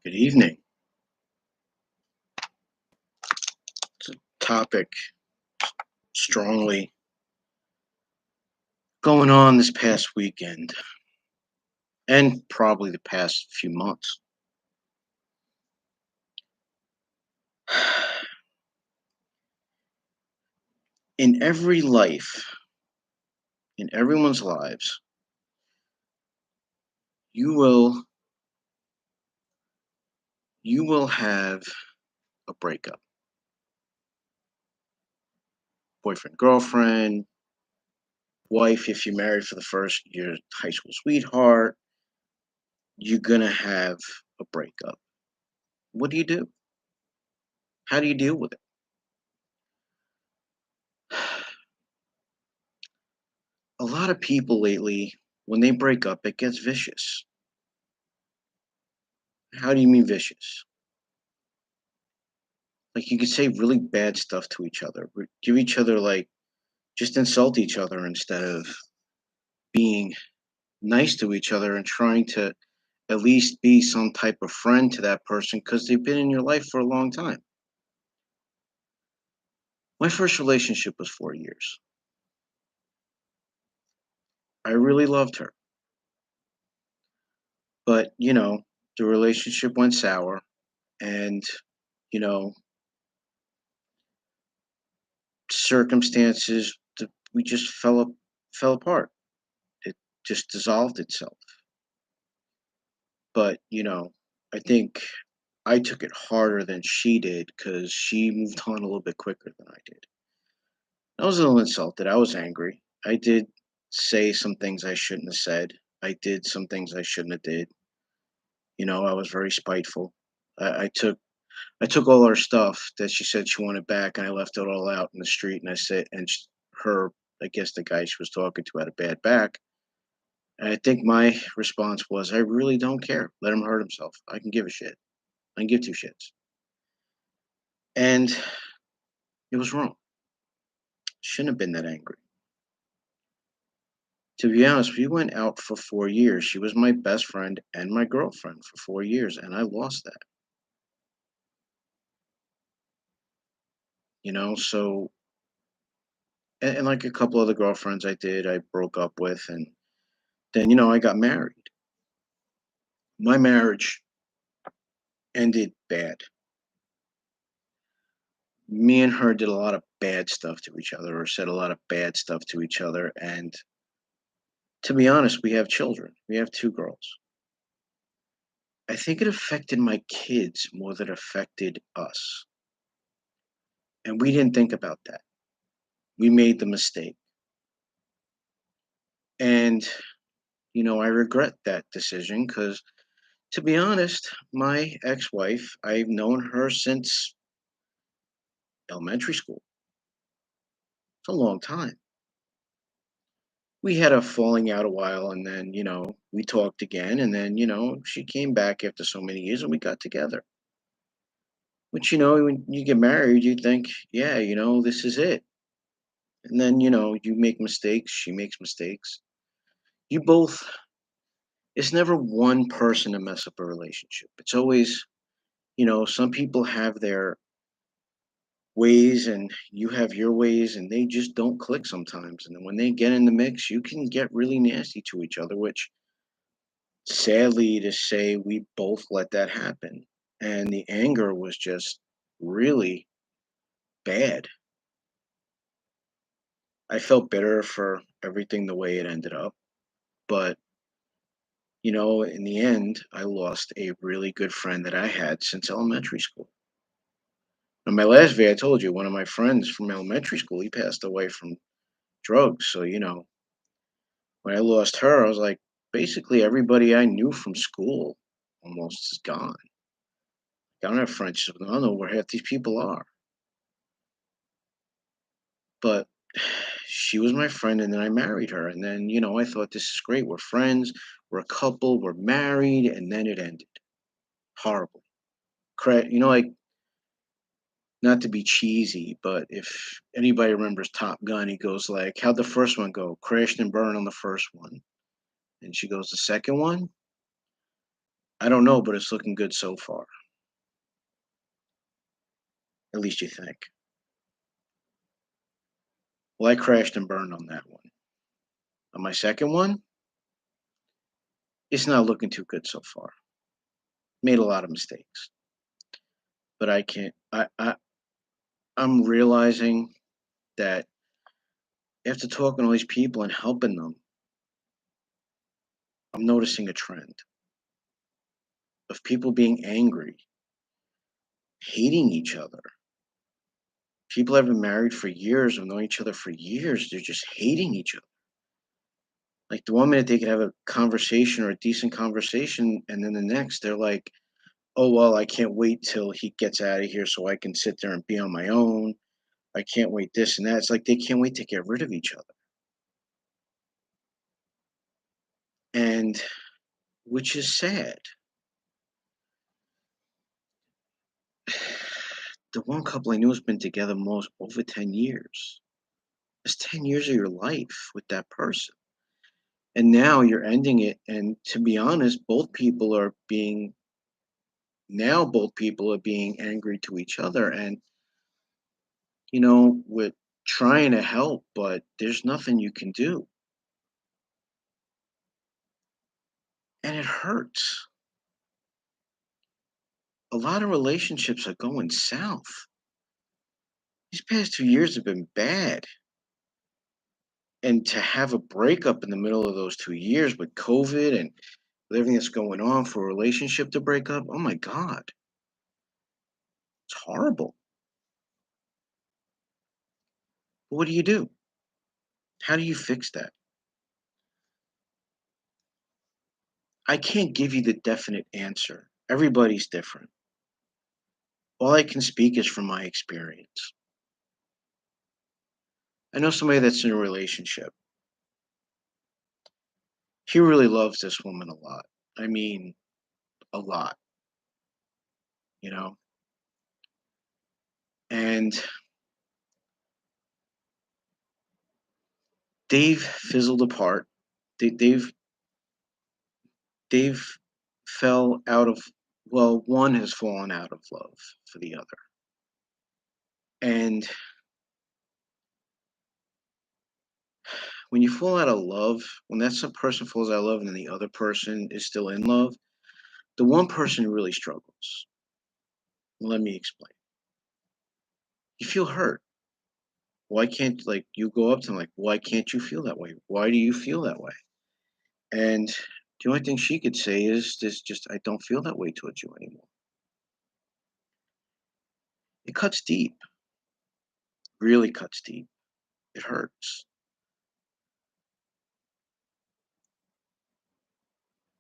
Good evening. Topic strongly going on this past weekend and probably the past few months. In every life, in everyone's lives, you will you will have a breakup. Boyfriend, girlfriend, wife if you're married for the first your high school sweetheart, you're gonna have a breakup. What do you do? How do you deal with it? A lot of people lately, when they break up, it gets vicious. How do you mean vicious? Like you could say really bad stuff to each other, give each other like just insult each other instead of being nice to each other and trying to at least be some type of friend to that person because they've been in your life for a long time. My first relationship was 4 years. I really loved her, but the relationship went sour, and you know, circumstances we just fell apart. It just dissolved itself. But I think I took it harder than she did because she moved on a little bit quicker than I did. I was a little insulted. I was angry. I did say some things I shouldn't have said. I did some things I shouldn't have did. I was very spiteful. I took all her stuff that she said she wanted back, and I left it all out in the street. And I said, and her, I guess the guy she was talking to had a bad back. And I think my response was, I really don't care. Let him hurt himself. I can give a shit. I can give two shits. And it was wrong. Shouldn't have been that angry. To be honest, we went out for 4 years. She was my best friend and my girlfriend for 4 years, and I lost that. So and like a couple other girlfriends I broke up with, and then I got married. My marriage ended bad. Me and her did a lot of bad stuff to each other, or said a lot of bad stuff to each other, and to be honest, we have children. We have two girls. I think it affected my kids more than it affected us. And we didn't think about that. We made the mistake. And, I regret that decision because, to be honest, my ex wife, I've known her since elementary school. It's a long time. We had a falling out a while, and then, we talked again. And then, she came back after so many years and we got together. Which, when you get married, you think, yeah, this is it. And then, you make mistakes, she makes mistakes. You both, it's never one person to mess up a relationship. It's always, some people have their ways and you have your ways and they just don't click sometimes. And then when they get in the mix, you can get really nasty to each other, which sadly to say, we both let that happen. And the anger was just really bad. I felt bitter for everything the way it ended up. But in the end, I lost a really good friend that I had since elementary school. On my last day, I told you one of my friends from elementary school, he passed away from drugs. So, when I lost her, I was like, basically everybody I knew from school almost is gone. I don't have friendships. I don't know where half these people are. But she was my friend, and then I married her. And then, I thought this is great. We're friends, we're a couple, we're married, and then it ended horribly. Like, not to be cheesy, but if anybody remembers Top Gun, he goes like, "How'd the first one go? Crashed and burned on the first one." And she goes, "The second one, I don't know, but it's looking good so far. At least you think. Well, I crashed and burned on that one. On my second one, it's not looking too good so far. Made a lot of mistakes, but I can't. I'm realizing that after talking to all these people and helping them, I'm noticing a trend of people being angry, hating each other. People have been married for years, have known each other for years. They're just hating each other. Like the one minute they could have a conversation or a decent conversation, and then the next they're like, "Oh well, I can't wait till he gets out of here so I can sit there and be on my own. I can't wait this and that." It's like they can't wait to get rid of each other, and which is sad. The one couple I knew has been together most over 10 years. It's 10 years of your life with that person, and now you're ending it. And to be honest, both people are being angry to each other, and with trying to help, but there's nothing you can do, and it hurts. A lot of relationships are going south. These past 2 years have been bad, and to have a breakup in the middle of those 2 years with COVID and with everything that's going on for a relationship to break up, oh my God, it's horrible. But what do you do? How do you fix that? I can't give you the definite answer. Everybody's different. All I can speak is from my experience. I know somebody that's in a relationship. He really loves this woman a lot. I mean, a lot, you know? And they've fizzled apart. They've fell out of, well, one has fallen out of love for the other. And when you fall out of love, when that's a person falls out of love and then the other person is still in love, the one person really struggles. Let me explain. You feel hurt. Why can't, like, you go up to them like, why can't you feel that way? Why do you feel that way? And the only thing she could say is this: just I don't feel that way towards you anymore. It cuts deep, really cuts deep. It hurts.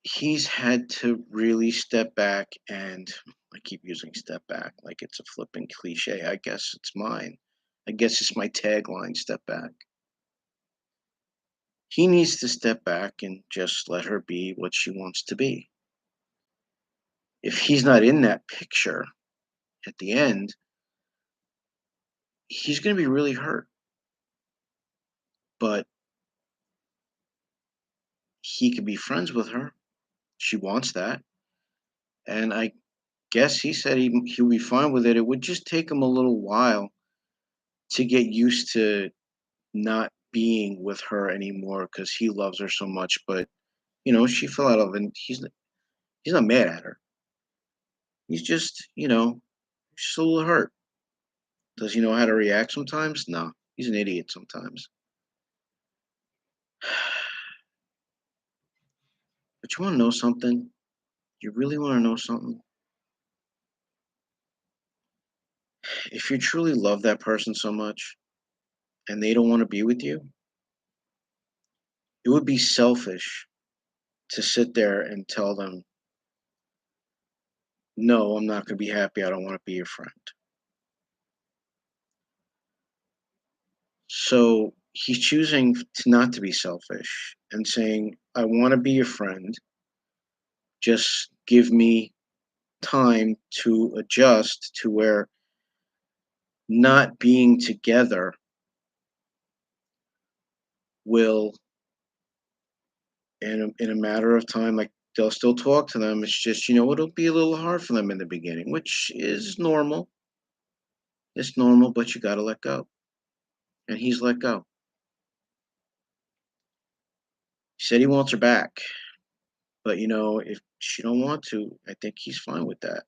He's had to really step back, and I keep using step back like it's a flippant cliche. I guess it's mine. I guess it's my tagline: step back. He needs to step back and just let her be what she wants to be. If he's not in that picture at the end, he's going to be really hurt. But he could be friends with her. She wants that. And I guess he said he'll be fine with it. It would just take him a little while to get used to not being with her anymore because he loves her so much. But she fell out of it. And he's not mad at her. He's just just a little hurt. Does he know how to react sometimes? No, he's an idiot sometimes. But you want to know something? You really want to know something? If you truly love that person so much and they don't want to be with you, it would be selfish to sit there and tell them, no, I'm not going to be happy. I don't want to be your friend. So he's choosing to not to be selfish and saying, I want to be your friend. Just give me time to adjust to where not being together will, in a matter of time, like they'll still talk to them. It's just, it'll be a little hard for them in the beginning, which is normal. It's normal, but you got to let go. And he's let go. He said he wants her back, but if she don't want to, I think he's fine with that.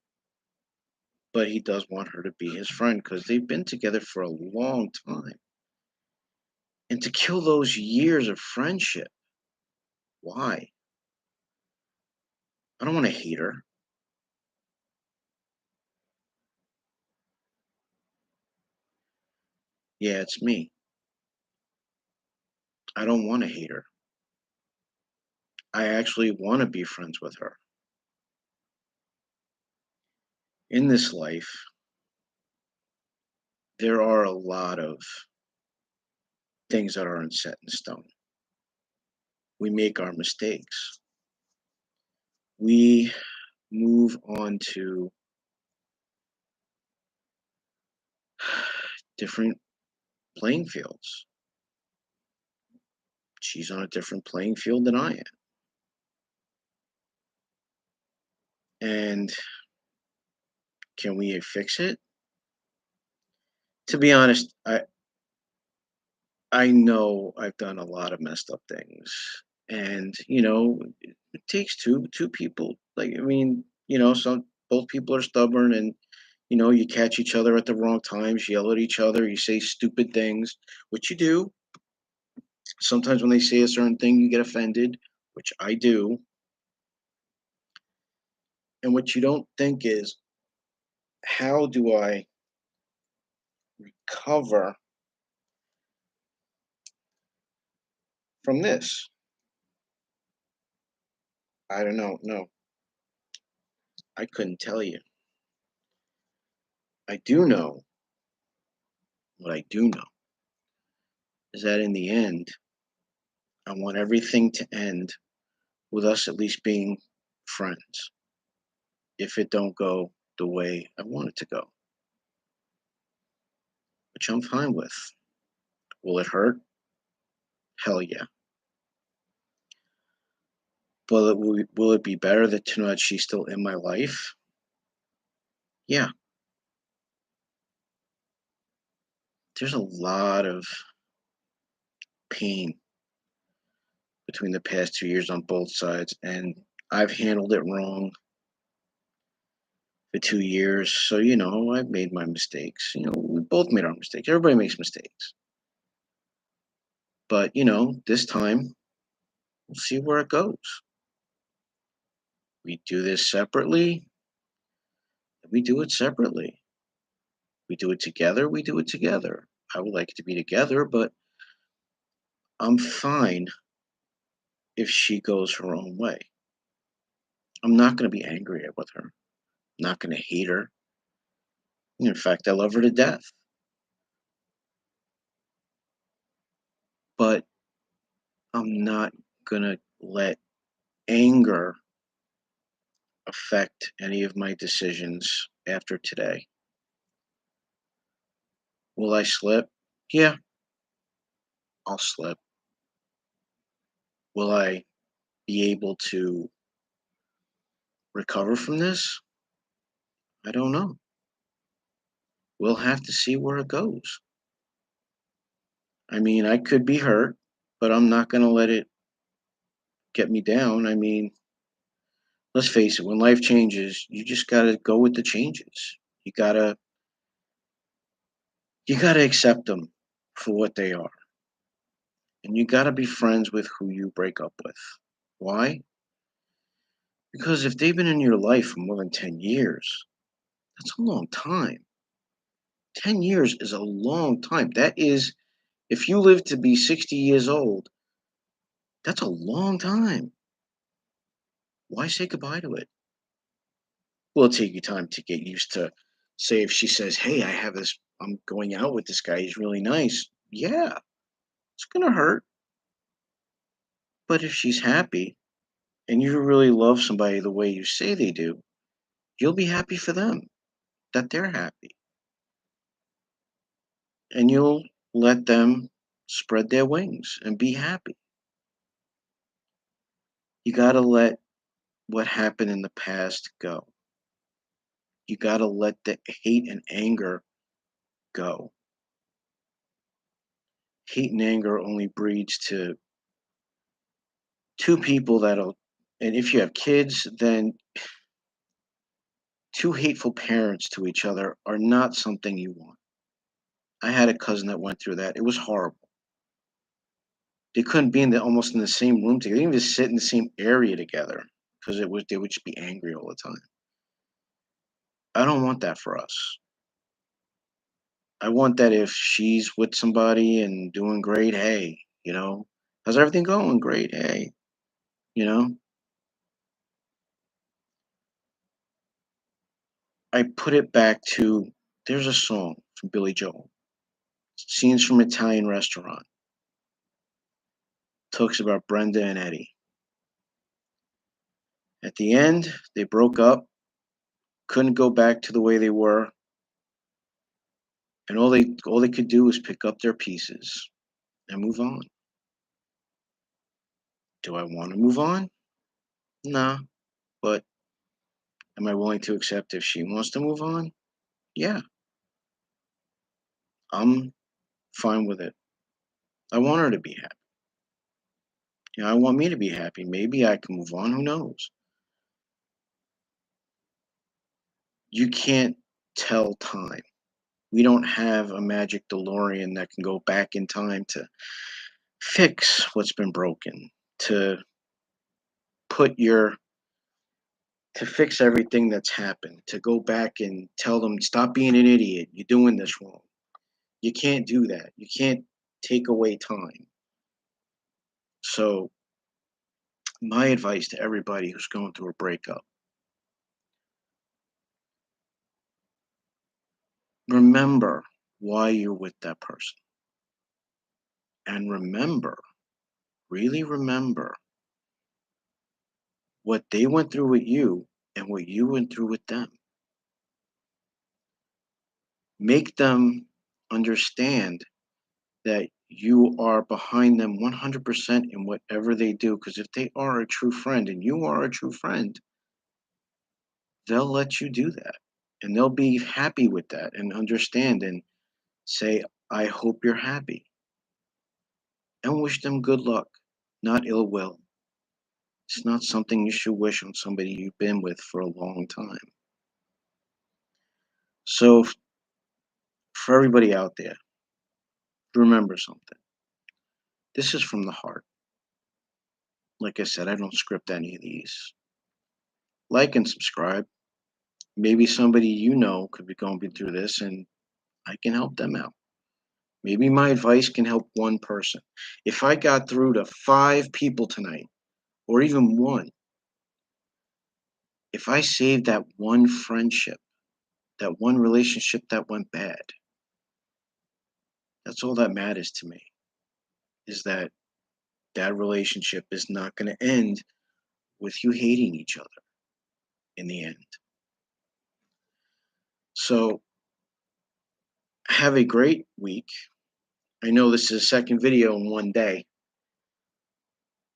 But he does want her to be his friend because they've been together for a long time. And to kill those years of friendship, why? I don't want to hate her. Yeah, it's me. I don't want to hate her. I actually want to be friends with her. In this life, there are a lot of things that aren't set in stone. We make our mistakes. We move on to different playing fields. She's on a different playing field than I am. And can we fix it? To be honest, I know I've done a lot of messed up things. And, it takes two people. Like, I mean, some both people are stubborn, and you catch each other at the wrong times, yell at each other, you say stupid things, which you do. Sometimes when they say a certain thing, you get offended, which I do. And what you don't think is, how do I recover from this? I don't know. No, I couldn't tell you. I do know what I do know is that in the end, I want everything to end with us at least being friends. If it don't go the way I want it to go, which I'm fine with. Will it hurt? Hell yeah. But will it be better that to know that she's still in my life? Yeah. There's a lot of pain between the past 2 years on both sides, and I've handled it wrong for 2 years. So, I've made my mistakes. We both made our mistakes. Everybody makes mistakes. But, this time, we'll see where it goes. We do this separately, we do it separately. We do it together, we do it together. I would like it to be together, but I'm fine if she goes her own way. I'm not going to be angry with her. I'm not going to hate her. In fact, I love her to death. But I'm not going to let anger affect any of my decisions after today. Will I slip? Yeah, I'll slip. Will I be able to recover from this? I don't know. We'll have to see where it goes. I mean, I could be hurt, but I'm not going to let it get me down. I mean, let's face it, when life changes, you just got to go with the changes. You got to accept them for what they are. And you got to be friends with who you break up with. Why? Because if they've been in your life for more than 10 years, that's a long time. 10 years is a long time. That is, if you live to be 60 years old, that's a long time. Why say goodbye to it? Will it take you time to get used to, say, if she says, "Hey, I'm going out with this guy, he's really nice." Yeah, it's gonna hurt. But if she's happy and you really love somebody the way you say they do, you'll be happy for them that they're happy. And you'll let them spread their wings and be happy. You gotta let what happened in the past go. You got to let the hate and anger go. Hate and anger only breeds to two people that'll, and if you have kids, then two hateful parents to each other are not something you want. I had a cousin that went through that. It was horrible. They couldn't be almost in the same room together. They didn't even sit in the same area together because it was they would just be angry all the time. I don't want that for us. I want that if she's with somebody and doing great, hey, how's everything going? Great, hey, you know. I put it back to there's a song from Billy Joel, Scenes from Italian Restaurant, talks about Brenda and Eddie. At the end, they broke up, couldn't go back to the way they were, and all they could do was pick up their pieces and move on. Do I want to move on? Nah, but am I willing to accept if she wants to move on? Yeah, I'm fine with it. I want her to be happy. I want me to be happy. Maybe I can move on. Who knows? You can't tell time. We don't have a magic DeLorean that can go back in time to fix what's been broken, to put your to fix everything that's happened, to go back and tell them, stop being an idiot. You're doing this wrong. You can't do that. You can't take away time. So, my advice to everybody who's going through a breakup, remember why you're with that person. And remember, really remember what they went through with you and what you went through with them. Make them understand that you are behind them 100% in whatever they do. Because if they are a true friend and you are a true friend, they'll let you do that. And they'll be happy with that and understand and say, I hope you're happy. And wish them good luck, not ill will. It's not something you should wish on somebody you've been with for a long time. So, for everybody out there, remember something. This is from the heart. Like I said, I don't script any of these. Like and subscribe. Maybe somebody you know could be going through this and I can help them out. Maybe my advice can help one person. If I got through to five people tonight, or even one, if I saved that one friendship, that one relationship that went bad, that's all that matters to me is that that relationship is not going to end with you hating each other in the end. So, have a great week. I know this is a second video in one day,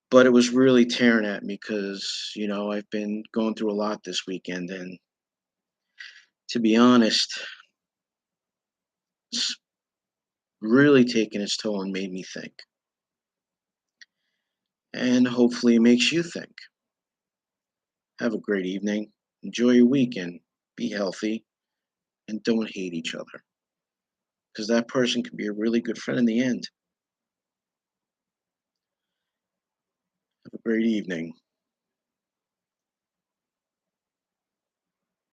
but it was really tearing at me because, I've been going through a lot this weekend. And to be honest, it's really taken its toll and made me think. And hopefully, it makes you think. Have a great evening. Enjoy your weekend. Be healthy and don't hate each other because that person can be a really good friend in the end. Have a great evening.